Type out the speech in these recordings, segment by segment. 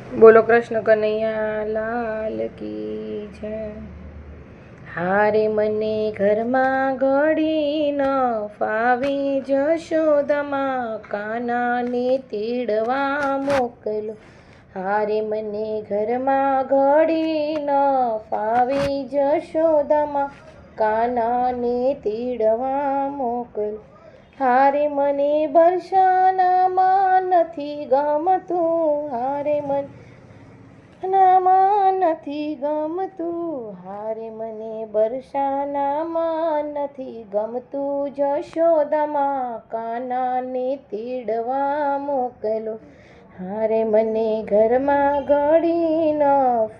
બોલો કૃષ્ણ કનૈયા લાલ કી જય. હારે મને ઘરમાં ઘડી ન ફાવે, જશોદામાં કાનાને તેડવા મોકલો. હારે મને ઘરમાં ઘડી ન ફાવે, જશોદામાં કાનાને તેડવા મોકલો. હારે મને બરસાનામાં નથી ગમતું, હારે મને નામાં નથી ગમતું, હારે મને બરસાનામાં નથી ગમતું, જશોદામાં કાનાને તેડવા મોકલો. હારે મને ઘરમાં ઘડી ન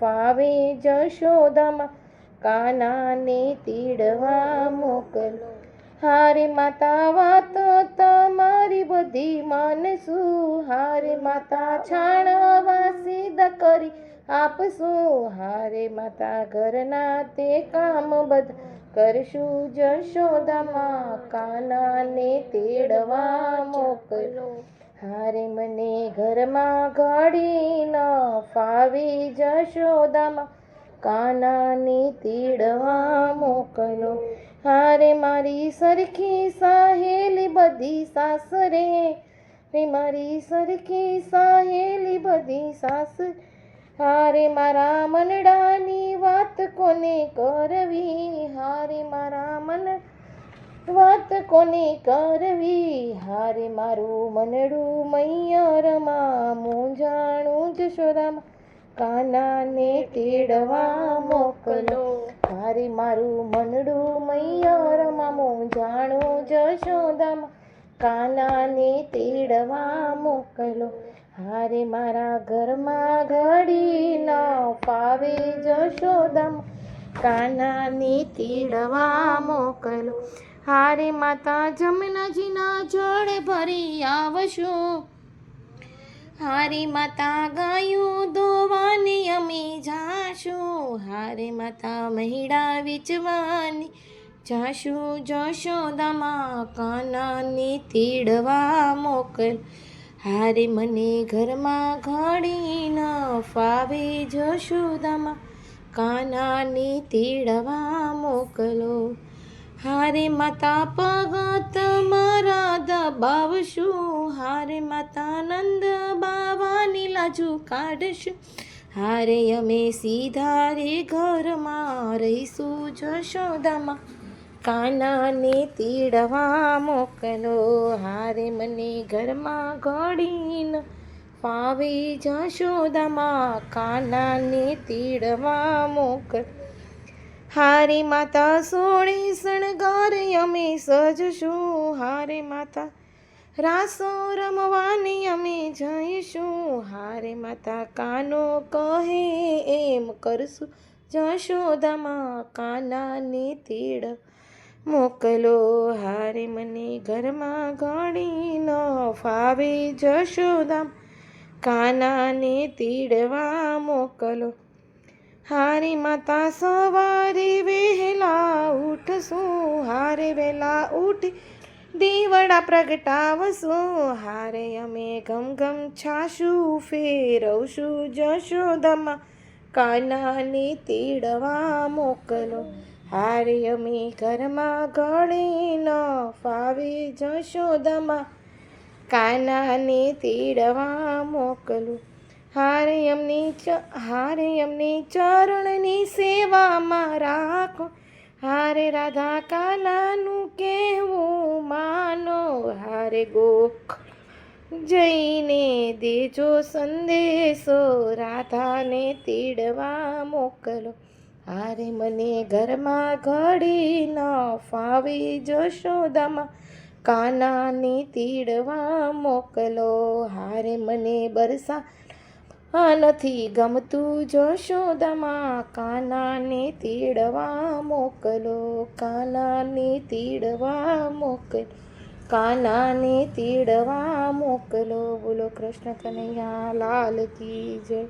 ફાવે, જશોદામાં કાનાને તેડવા મોકલો. હારે માતા વાત તમારી બધી માનશું, હારે માતા છાણવા સીધા કરી આપશું, હારે માતા ઘરના તે કામ બધા કરશું, જશોદામાં કાનાને તેડવા મોકલો. હારે મને ઘરમાં ઘડી ન ફાવે, જશોદામાં કાનાને તેડવા મોકલો. હારે મારી સરખી સહેલી બધી સાસરે, રે મારી સરખી સહેલી બધી સાસરે, હારે મારા મનડાની વાત કોને કરવી, હારે મારા મન વાત કોને કરવી, હારે મારું મનડું મૈયરમાં મૂંઝાણું, જશોદામાં કાનાને તેડવા મોકલો. હારે મારું મનડું મૈયરમાં મૂંઝાણું, જશોદામાં કાનાને તેડવા મોકલો. હારે મારા ઘરમાં ઘડી ન ફાવે, જશોદામાં કાનાને તેડવા મોકલો. હારે માતા જમનાજીના જળ ભરી આવશું, હારે માતા ગાયું ધોવાને અમે જાશું, હારે માતા મહીડા વેચવાની જાશું, જશોદામાં કાનાને તેડવા મોકલ. હારે મને ઘરમાં ઘડી ન ફાવે, જશોદામાં કાનાને તેડવા મોકલો. હારે માતા પગ તમારા દબાવશું, હારે માતા નંદ બાવાની લાજુ કાઢશું, હારે અમે સીધા રે ઘરમાં રહીશું, જશોદામાં કાનાને તેડવા મોકલો. હારે મને ઘરમાં ઘડી ન ફાવે, જશોદામાં કાનાને તેડવા મોકલો. હારે માતા સોળે શણગાર અમે સજશું, હારે માતા રાસો રમવાને અમે જઈશું, હારે માતા કાનો કહે એમ કરશું, જશોદામાં કાનાને તેડ મોકલો. હારે મને ઘરમાં ઘડી ન ફાવે, જશોદામાં કાનાને તેડવા મોકલો. હારે માતા સવારે વહેલા ઉઠશું, હારે વહેલા ઉઠી દીવડા પ્રગટાવશું, હારે અમે ઘમ ઘમ છાશું ફેરવશું, જશોદામાં કાનાને તેડવા મોકલો. હારે અમે ઘરમાં ઘડી ન ફાવે, જશોદામાં કાનાને તેડવા મોકલો. હારે અમને ચરણની સેવામાં રાખો, હારે રાધા કાનાનું કહેવું માનો, હારે ગોખલ જઈને દેજો સંદેશો, રાધાને તેડવા મોકલો. હારે મને ઘરમાં ઘડી ન ફાવે, જશોદામાં કાનાને તેડવા મોકલો. હારે મને બરસા નથી ગમતું, જશોદામાં કાનાને તેડવા મોકલો, કાનાને તેડવા મોકલો, કાનાને તેડવા મોકલો. બોલો કૃષ્ણ કનૈયા લાલ કી જય.